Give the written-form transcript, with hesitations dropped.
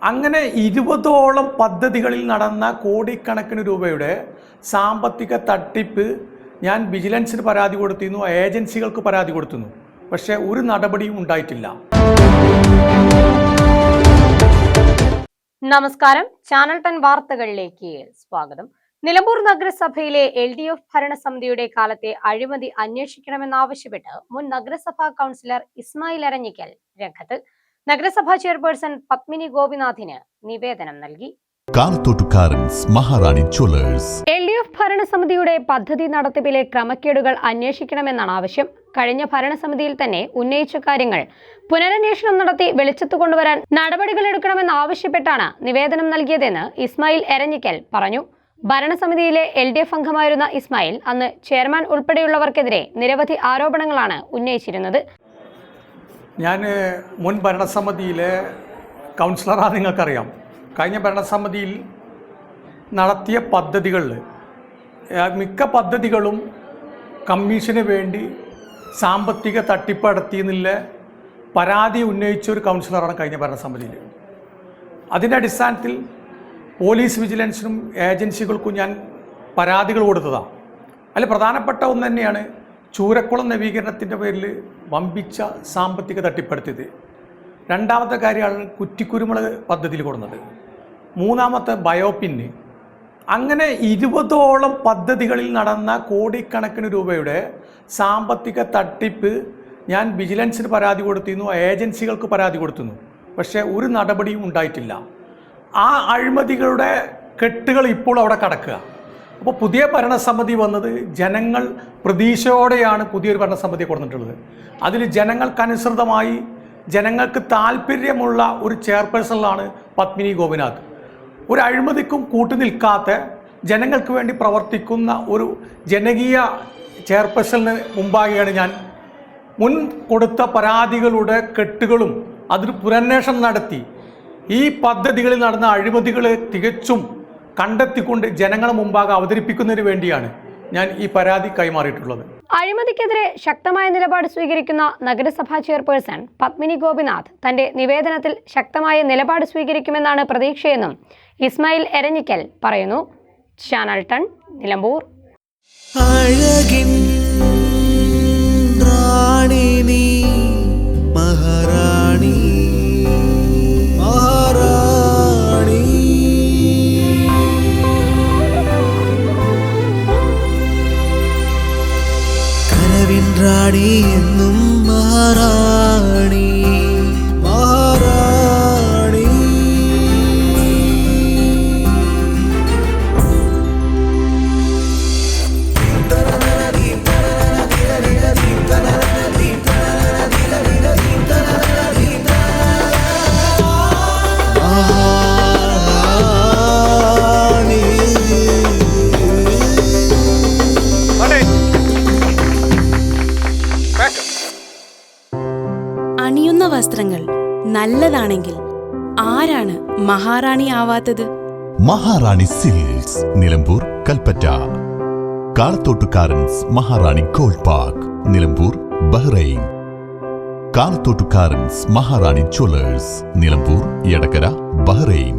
അങ്ങനെ 20ഓളം പദ്ധതികളിൽ നടന്ന കോടിക്കണക്കിന് രൂപയുടെ സാമ്പത്തിക തട്ടിപ്പ് ഞാൻ വിജിലൻസിന് പരാതി കൊടുത്തിരുന്നു, ഏജൻസികൾക്ക് പരാതി കൊടുത്തിരുന്നു. പക്ഷേ ഒരു നടപടിയും ഉണ്ടായിട്ടില്ല. നമസ്കാരം, ചാനൽ 10 വാർത്തകളിലേക്ക് സ്വാഗതം. നിലമ്പൂർ നഗരസഭയിലെ LDF ഭരണസമിതിയുടെ കാലത്തെ അഴിമതി അന്വേഷിക്കണമെന്നാവശ്യപ്പെട്ട് മുൻ നഗരസഭാ കൗൺസിലർ ഇസ്മായിൽ എരഞ്ഞിക്കൽ രംഗത്ത്. നഗരസഭാ ചെയർപേഴ്സൺ പത്മിനി ഗോപിനാഥിന് നിവേദനം നൽകി. LDF ഭരണസമിതിയുടെ പദ്ധതി നടത്തിപ്പിലെ ക്രമക്കേടുകൾ അന്വേഷിക്കണമെന്നാണ് ആവശ്യം. കഴിഞ്ഞ ഭരണസമിതിയിൽ തന്നെ ഉന്നയിച്ച കാര്യങ്ങൾ പുനരന്വേഷണം നടത്തി വെളിച്ചത്ത് കൊണ്ടുവരാൻ നടപടികൾ എടുക്കണമെന്ന് ആവശ്യപ്പെട്ടാണ് നിവേദനം നൽകിയതെന്ന് ഇസ്മായിൽ എരഞ്ഞിക്കൽ പറഞ്ഞു. ഭരണസമിതിയിലെ LDF അംഗമായിരുന്ന ഇസ്മായിൽ അന്ന് ചെയർമാൻ ഉൾപ്പെടെയുള്ളവർക്കെതിരെ നിരവധി ആരോപണങ്ങളാണ് ഉന്നയിച്ചിരുന്നത്. ഞാൻ മുൻ ഭരണസമിതിയിലെ കൗൺസിലറാണ്, നിങ്ങൾക്കറിയാം. കഴിഞ്ഞ ഭരണസമിതിയിൽ നടത്തിയ പദ്ധതികളിൽ മിക്ക പദ്ധതികളും കമ്മീഷന് വേണ്ടി സാമ്പത്തിക തട്ടിപ്പ് നടത്തിയെന്നുള്ള പരാതി ഉന്നയിച്ച ഒരു കൗൺസിലറാണ് കഴിഞ്ഞ ഭരണസമിതിയിൽ. അതിൻ്റെ അടിസ്ഥാനത്തിൽ പോലീസ് വിജിലൻസിനും ഏജൻസികൾക്കും ഞാൻ പരാതികൾ കൊടുത്തതാണ്. അതിൽ പ്രധാനപ്പെട്ട ഒന്ന് തന്നെയാണ് ചൂരക്കുളം നവീകരണത്തിൻ്റെ പേരിൽ വമ്പിച്ച സാമ്പത്തിക തട്ടിപ്പെടുത്തിയത്. രണ്ടാമത്തെ കാര്യമാണ് കുറ്റിക്കുരുമുളക് പദ്ധതിയിൽ കൊടുക്കുന്നത്. മൂന്നാമത്തെ ബയോപിന്. അങ്ങനെ 20ഓളം പദ്ധതികളിൽ നടന്ന കോടിക്കണക്കിന് രൂപയുടെ സാമ്പത്തിക തട്ടിപ്പ് ഞാൻ വിജിലൻസിന് പരാതി കൊടുത്തിരുന്നു, ഏജൻസികൾക്ക് പരാതി കൊടുത്തിരുന്നു. പക്ഷേ ഒരു നടപടിയും ഉണ്ടായിട്ടില്ല. ആ അഴിമതികളുടെ കെട്ടുകൾ ഇപ്പോൾ അവിടെ കിടക്കുക. അപ്പോൾ പുതിയ ഭരണസമിതി വന്നത് ജനങ്ങൾ പ്രതീക്ഷയോടെയാണ് പുതിയൊരു ഭരണസമിതി കൊടുത്തിട്ടുള്ളത്. അതിൽ ജനങ്ങൾക്കനുസൃതമായി ജനങ്ങൾക്ക് താല്പര്യമുള്ള ഒരു ചെയർപേഴ്സണാണ് പത്മിനി ഗോപിനാഥ്. ഒരു അഴിമതിക്കും കൂട്ടുനിൽക്കാത്ത ജനങ്ങൾക്ക് വേണ്ടി പ്രവർത്തിക്കുന്ന ഒരു ജനകീയ ചെയർപേഴ്സണിന് മുമ്പാകെയാണ് ഞാൻ മുൻ കൊടുത്ത പരാതികളുടെ കെട്ടുകളും അതിന് പുനരന്വേഷണം നടത്തി ഈ പദ്ധതികളിൽ നടന്ന അഴിമതികൾ തികച്ചും കണ്ടെത്തിക്കൊണ്ട് ജനങ്ങളെ മുമ്പാകെ അവതരിപ്പിക്കുന്നതിന് വേണ്ടിയാണ് ഞാൻ ഈ പരാതി കൈമാറിയിട്ടുള്ളത്. അഴിമതിക്കെതിരെ ശക്തമായ നിലപാട് സ്വീകരിക്കുന്ന നഗരസഭാ ചെയർപേഴ്സൺ പത്മിനി ഗോപിനാഥ് തന്റെ നിവേദനത്തിൽ ശക്തമായ നിലപാട് സ്വീകരിക്കുമെന്നാണ് പ്രതീക്ഷയെന്നും ഇസ്മായിൽ എരഞ്ഞിക്കൽ പറയുന്നു. ചാനൽ 10 നിലമ്പൂർ. റാണി എന്നും മഹാറാണി മഹാറാണി. അണിയുന്ന വസ്ത്രങ്ങൾ നല്ലതാണെങ്കിൽ ആരാണ് മഹാറാണി ആവാത്തത്? മഹാറാണി സിൽക്സ്, നിലമ്പൂർ, കൽപ്പറ്റ. കാളത്തോട്ടുകാരൻസ് മഹാറാണി ഗോൾഡ് പാർക്ക്, നിലമ്പൂർ, ബഹ്റൈൻ. കാളത്തോട്ടുകാരൻസ് മഹാറാണി ജ്വല്ലേഴ്സ്, നിലമ്പൂർ, എടക്കര, ബഹ്റൈൻ.